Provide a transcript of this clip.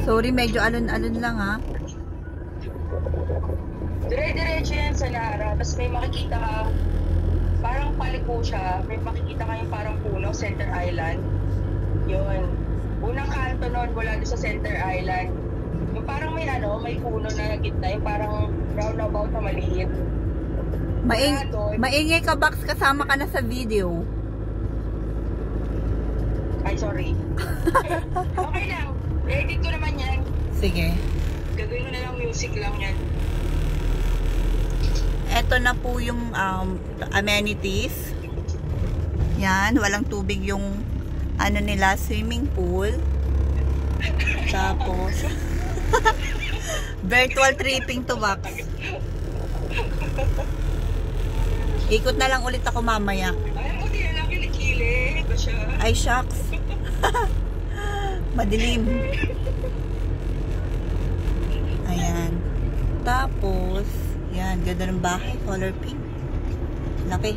Sorry, medyo alon-alon lang ha. Dire-diretso yan sa Nara. Tapos may makikita ka, parang paliko siya. May makikita ka yung parang puno, Center Island. Yun. Unang kanto nun, wala doon sa Center Island. Yung parang may ano, may puno na gitna. Yung parang roundabout na maliit. Maingay ka, Bax, kasama ka na sa video. Ay, sorry. Okay lang. Edit ko naman yan. Sige. Gagawin ko na lang music lang yan. Ito na po yung amenities. Yan, walang tubig yung ano nila, swimming pool. Tapos virtual tripping to, Bax. Ikot na lang ulit ako mamaya. Ay, ako din lang kilikili. Ito siya. Ay, shucks. Madilim. Ayan. Tapos, yan, ganda ng bahay, color pink. Laki.